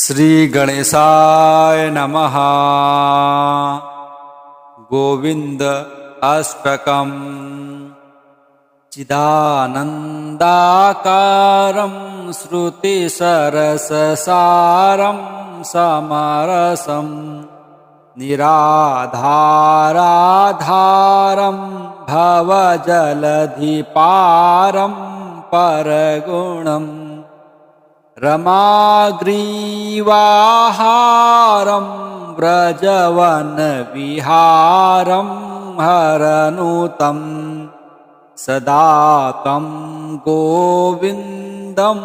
श्री गणेशाय नमः। गोविंद अष्टकम्। चिदानन्दाकारं श्रुतिसरससारं समरसं निराधाराधारं भवजलधिपारं परगुणम् रमाग्रीवाहारं व्रजवनविहारं हरनुतं सदा तं गोविन्दं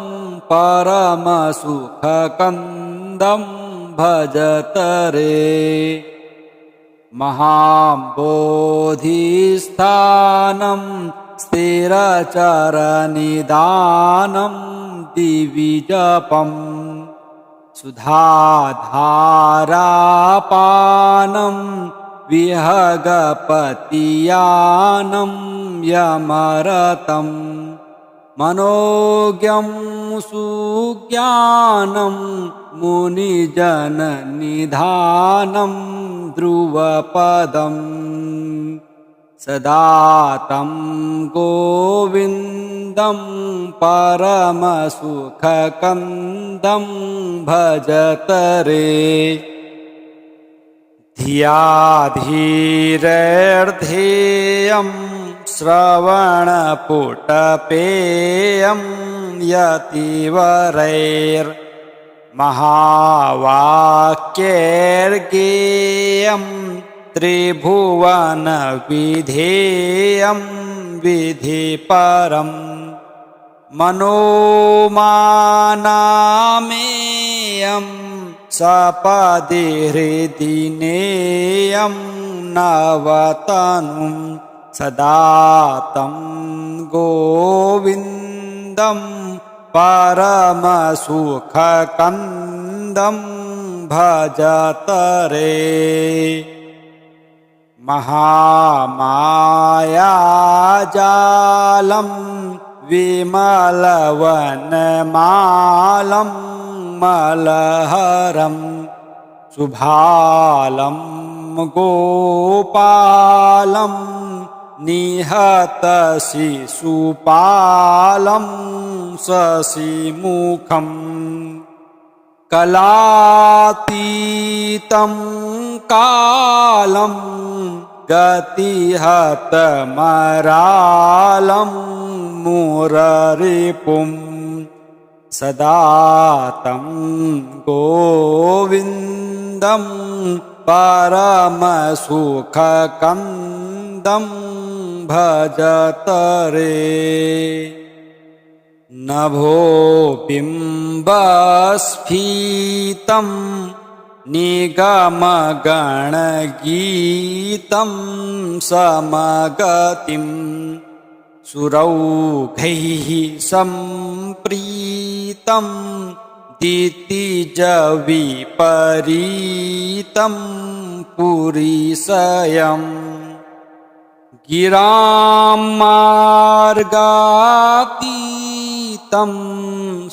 परमसुखकन्दं भजत रे। महाबोधिस्थानं स्थिरचरनिदानं दिविजपम् सुधाधारापानं विहगपतियानं यमरतं मनोज्ञं सुज्ञानं मुनिजननिधानं ध्रुवपदम् सदा तं गोविन्दं परमसुखकन्दं भजत रे। धिया धीरैर्ध्येयं श्रवणपुटपेयं यतिवरैर्महावाक्यैर्गेयं त्रिभुवनविधेयं विधिपरं मनोमानामेयं सपदि हृदि नेयं नवतनुं सदा तं गोविन्दं परमसुखकन्दं भजत रे। महामायाजालं विमलवनमालं मलहरं शुभालं गोपालं निहतशिशुपालं शशिमुखम् कलातीतं कालं गतिहतमरालं मुररिपुं सदा तं गोविन्दं परमसुखकन्दं भजत रे। नभोबिम्बस्फीतं निगमगणगीतं समगतिं सुरौघैः सम्प्रीतं दितिजविपरीतं पुरीशयम् गिरां मार्गातीतं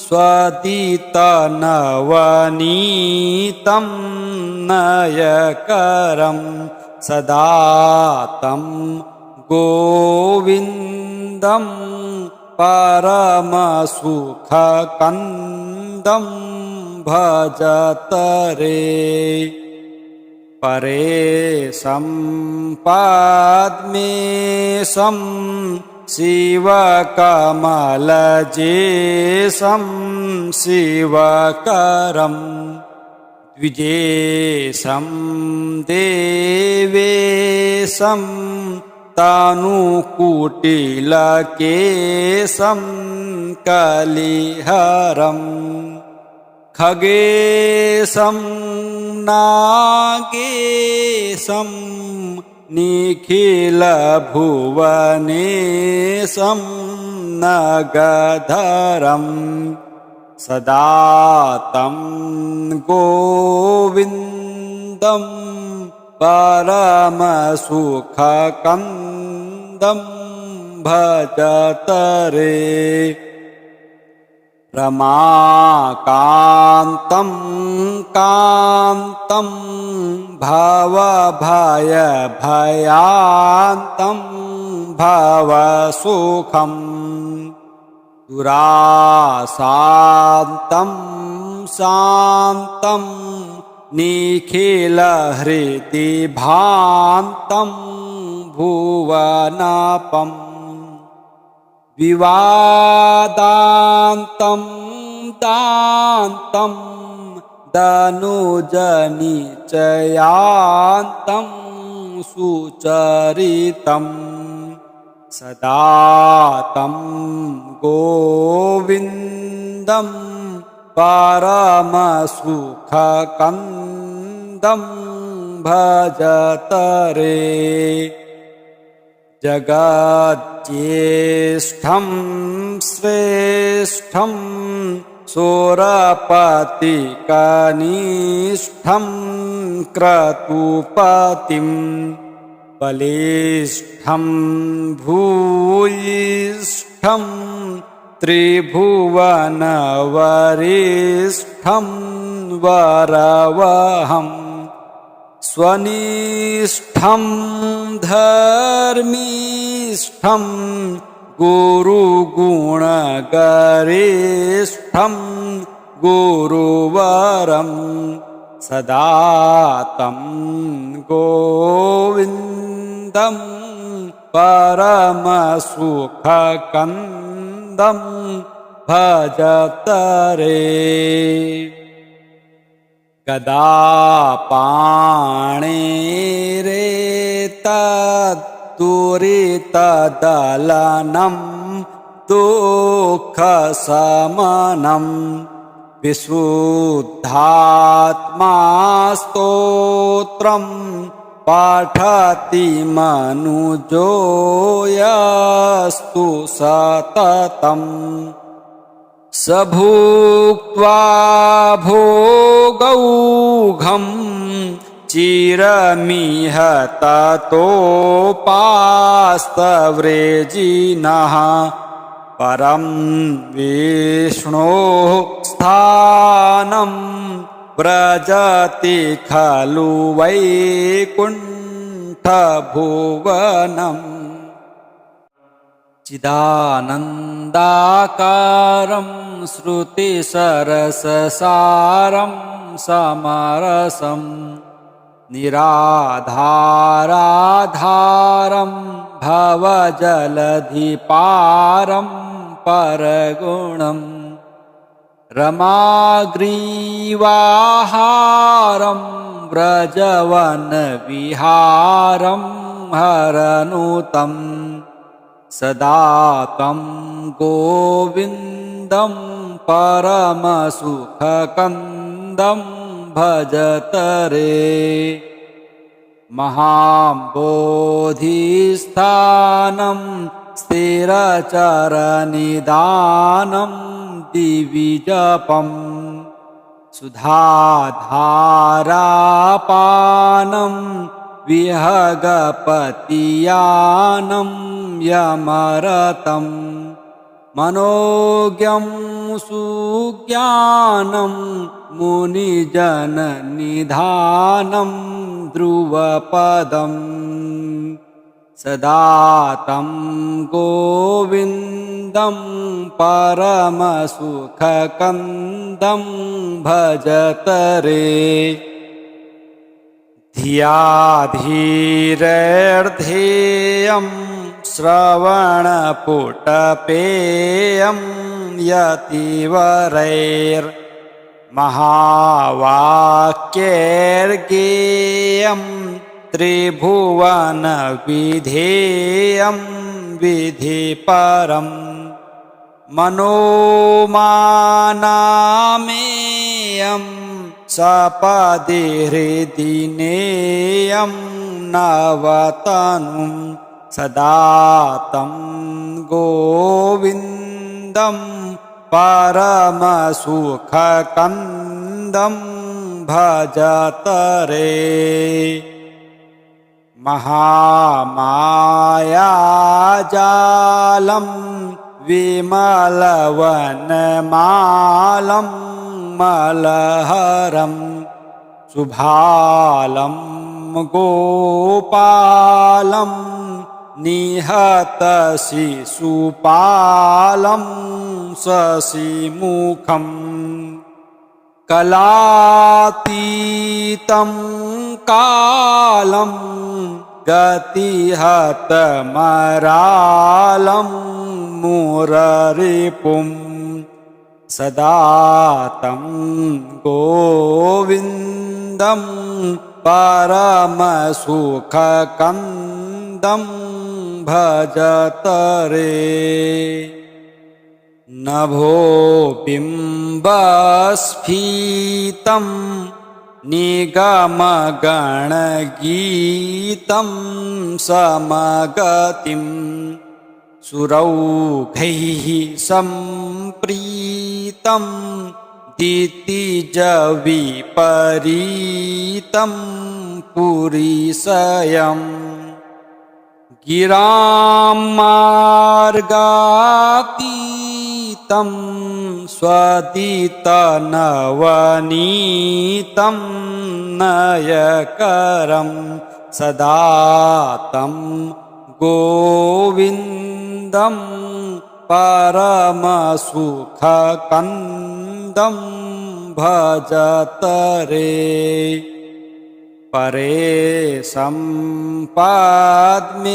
स्वदितनवनीतं नयकरं सदा तं गोविन्दं परमसुखकन्दं भजत रे। परेशं पद्मेशं शिवकमलजेशं शिवकरं द्विजेशं देवेशं तनुकुटिलकेशं कलिहरम् खगेशं नागेशं निखिलभुवनेशं नगधरं सदा तं गोविन्दं परमसुखकन्दं भजत रे। रमाकान्तं कान्तं भवभयभयान्तं भवसुखं दुराशान्तं शान्तं निखिलहृदिभान्तं भुवनपम् विवादान्तं दान्तं दनुजनिचयान्तं सुचरितं सदा तं गोविन्दं परमसुखकन्दं भजत रे जगज्येष्ठं श्रेष्ठं सुरपतिकनिष्ठं क्रतुपतिं बलिष्ठं भूयिष्ठं त्रिभुवनवरिष्ठं वरवहम् स्वनिष्ठं धर्मिष्ठं गुरुगुणगरिष्ठं गुरुवरं सदा तं गोविन्दं परमसुखकन्दं भजत रे गदापाणिरेतद्दुरितदलनं दुःखशमनं विशुद्धात्मा स्तोत्रं पठति मनुजो यस्तु सततम् स भुक्त्वा भोगौघं चिरमिह ततोपास्तव्रेजिनः परं विष्णोः स्थानं व्रजति खलु वैकुण्ठभुवनम् चिदानन्दाकारं श्रुतिसरससारं समरसं निराधाराधारं भवजलधिपारं परगुणं रमाग्रीवाहारं व्रजवनविहारं हरनुतम् सदा तं गोविन्दं परमसुखकन्दं भजत रे महाबोधिस्थानं स्थिरचरनिदानं दिविजपं सुधाधारापानं विहगपतियानं यमरतं मनोज्ञं सुज्ञानं मुनिजननिधानं ध्रुवपदं सदा तं गोविन्दं परमसुखकन्दं भजत रे धिया धीरैर्ध्येयं श्रवणपुटपेयं यतिवरैर्महावाक्यैर्गेयं त्रिभुवनविधेयं विधिपरं मनोमानामेयं सपदि हृदि नेयं नवतनुं सदा तं गोविन्दं परमसुखकन्दं भजत रे महामायाजालं विमलवनमालं मलहरं शुभालं गोपालं निहतशिशुपालं शशिमुखम् कलातीतं कालं गतिहतमरालं मुररिपुं सदा तं गोविन्दं परमसुखकन्दं भजत रे। नभोबिम्बस्फीतं निगमगणगीतं समगतिं सुरौघैः सम्प्रीतं दितिजविपरीतं पुरीशयम् गिरां मार्गातीतं स्वदितनवनीतं नयकरं सदा तं गोविन्दं परमसुखकन्दं भजत रे। परेशं पद्मेशं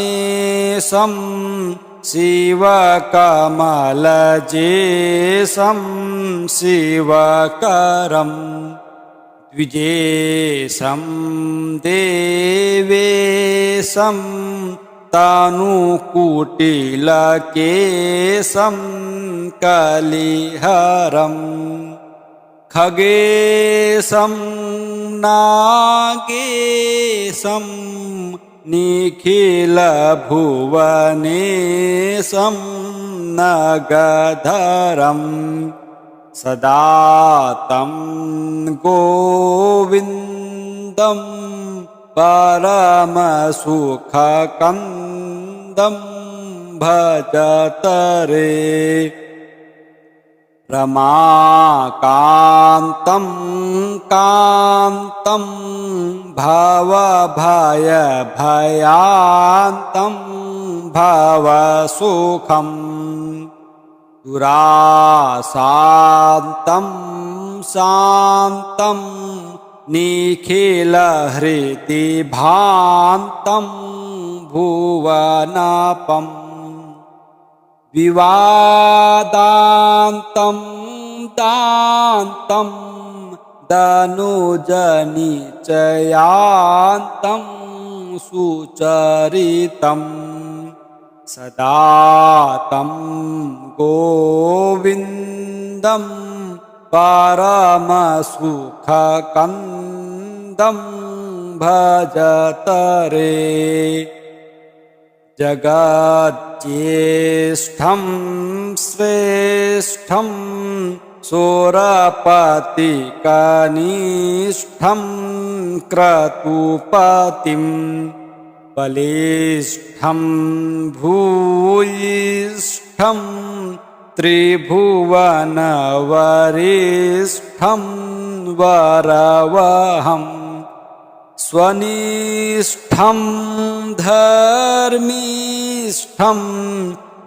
शिवकमलजेशं शिवकरं द्विजेशं देवेशं तनुकुटिलकेशं कलिहरम् खगेशं नागेशं निखिलभुवनेशं नगधरं सदा तं गोविन्दं परमसुखकन्दं भजत रे। रमाकान्तं कान्तं भवभयभयान्तं भवसुखं दुराशान्तं शान्तं निखिलहृदिभान्तं भुवनापम् विवादान्तं दान्तं दनुजनिचयान्तं सुचरितं सदा तं गोविन्दं परमसुखकन्दं भजत रे। जगज्येष्ठं श्रेष्ठं सुरपतिकनिष्ठं क्रतुपतिं बलिष्ठं भूयिष्ठं त्रिभुवनवरिष्ठं वरवहम् स्वनिष्ठं धर्मिष्ठं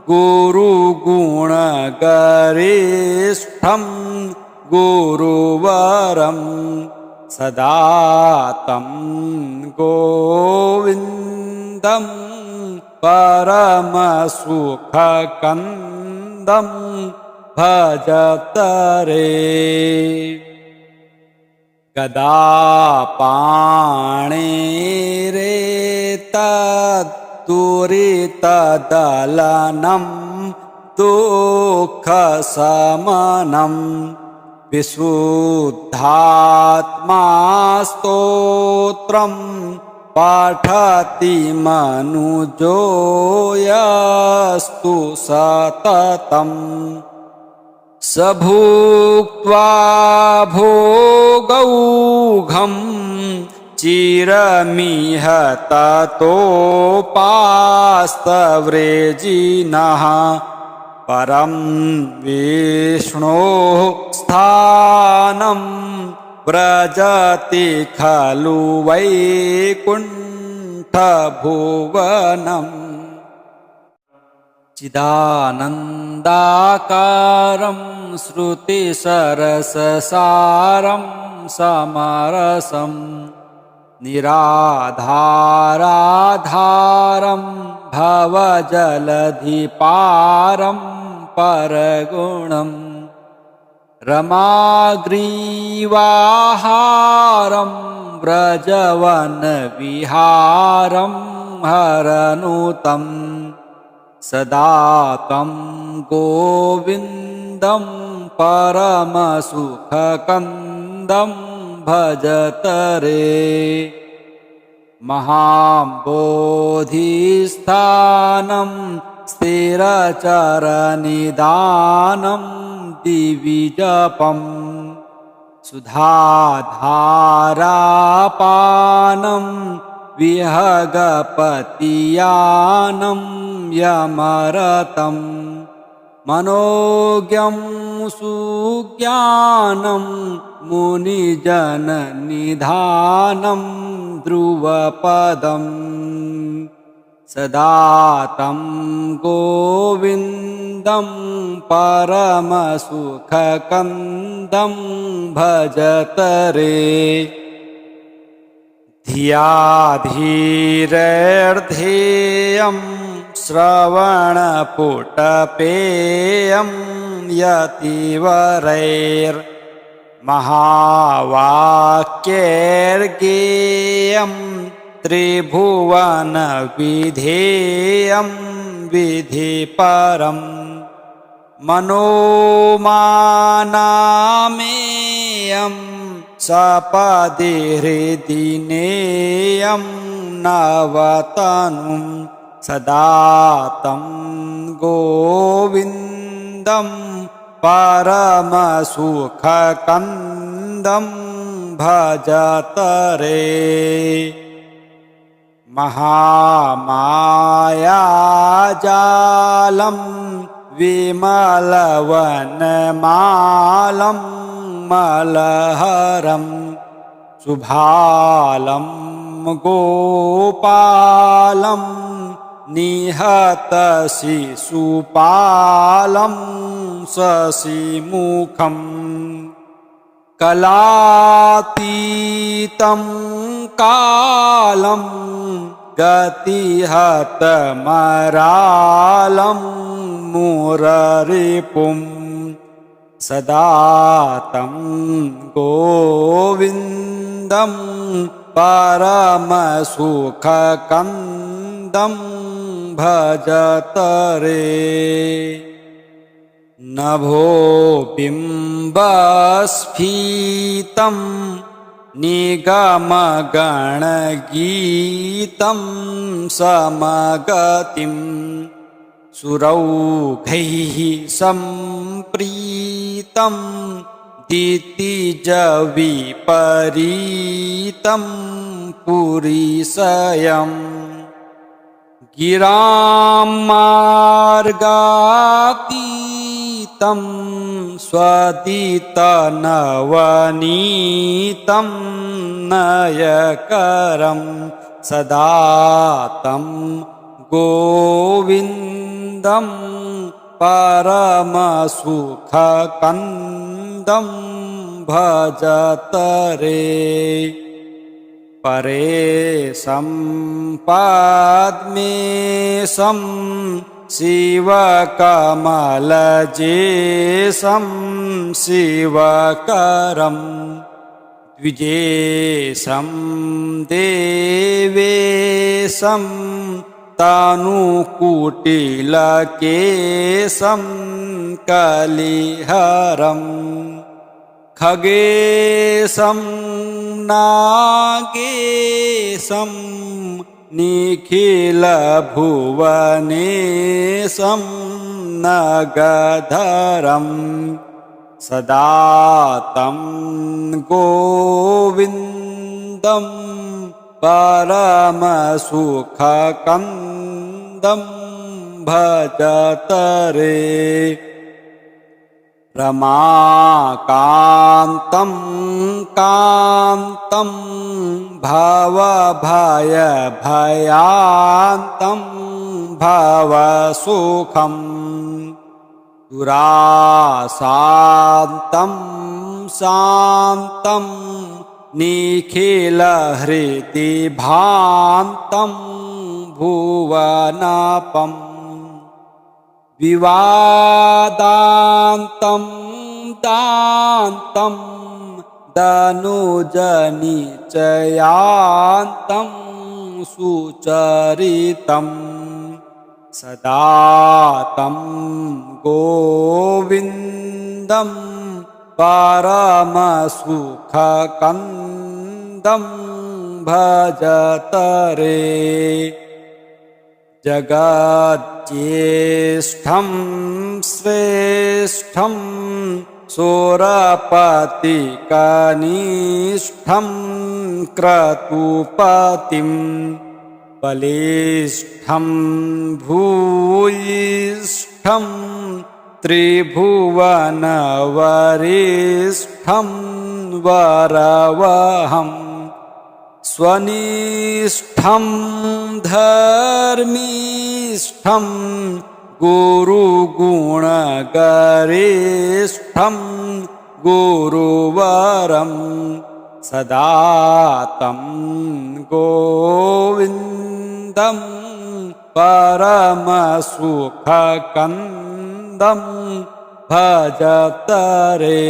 गुरुगुणगरिष्ठं गुरुवरं सदा तं गोविन्दं परमसुखकन्दं भजत रे। गदापाणिरेतत्तुरितदलनं दुःखशमनं विशुद्धात्मा स्तोत्रं पठति मनुजो यस्तु सततम् स भुक्त्वा भोगौघं चिरमिह ततोपास्तव्रेजिनः परं विष्णोः स्थानं व्रजति खलु वैकुण्ठभुवनम् चिदानन्दाकारं श्रुतिसरससारं समरसं निराधाराधारं भवजलधिपारं परगुणं रमाग्रीवाहारं व्रजवनविहारं हरनुतम् सदा त्वं गोविन्दं परमसुखकन्दं भजत रे महाबोधिस्थानं स्थिरचरनिदानं दिविजपं सुधाधारापानं विहगपतियानं यमरतं मनोज्ञं सुज्ञानं मुनिजननिधानं ध्रुवपदम् सदा तं गोविन्दं परमसुखकन्दं भजत रे धिया धीरैर्ध्येयं श्रवणपुटपेयं यतिवरैर्महावाक्यैर्गेयं त्रिभुवनविधेयं विधिपरं मनोमानामेयं सपदि हृदि नेयं नवतनुं सदा तं गोविन्दं परमसुखकन्दं भजत रे महामायाजालं विमलवनमालं मलहरं शुभालं गोपालं निहतशिशुपालं शशिमुखं कलातीतं कालं गतिहतमरालं मुररिपुं सदा तं गोविन्दं परमसुखकन्दं भजत रे नभोबिम्बस्फीतं निगमगणगीतं समगतिं सुरौघैः सम्प्रीतं दितिजविपरीतं पुरीशयम् गिरां मार्गातीतं स्वदितनवनीतं नयकरं सदा तं गोविन्दं परमसुखकन्दं भजत रे परेशं पद्मेशं शिवकमलजेशं शिवकरं द्विजेशं देवेशं तनुकुटिलकेशं कलिहरं खगेशं नागेशं निखिलभुवनेशं नगधरं सदा तं गोविन्दं परमसुखकन्दं भजत रे रमाकान्तं कान्तं भवभयभयान्तं भवसुखम् दुराशान्तं शान्तं निखिलहृदि भान्तं भुवनपम् विवादान्तं दान्तं दनुजनिचयान्तं सुचरितं सदा तं गोविन्दं परमसुखकन्दं भजत रे जगज्येष्ठं श्रेष्ठं सुरपतिकनिष्ठं क्रतुपतिं बलिष्ठं भूयिष्ठं त्रिभुवनवरिष्ठं वरवहम् स्वनिष्ठं धर्मिष्ठं गुरुगुणगरिष्ठं गुरुवरं सदा तं गोविन्दं परमसुखकन्दं भजत रे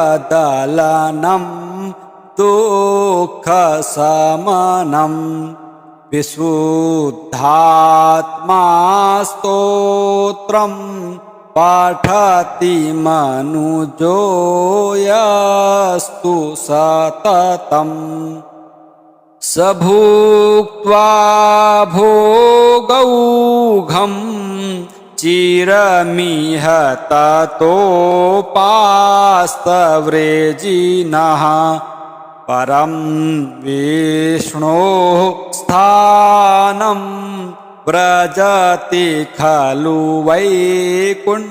गदापाणिरेतत्तुरितदलनं दुःखशमनं विशुद्धात्मा स्तोत्रं पठति मनुजो यस्तु सततम् स भुक्त्वा भोगौघं चिरमिह ततोपास्तव्रेजिनः परं विष्णोः स्थानं व्रजति खलु वैकुण्ठभुवनम्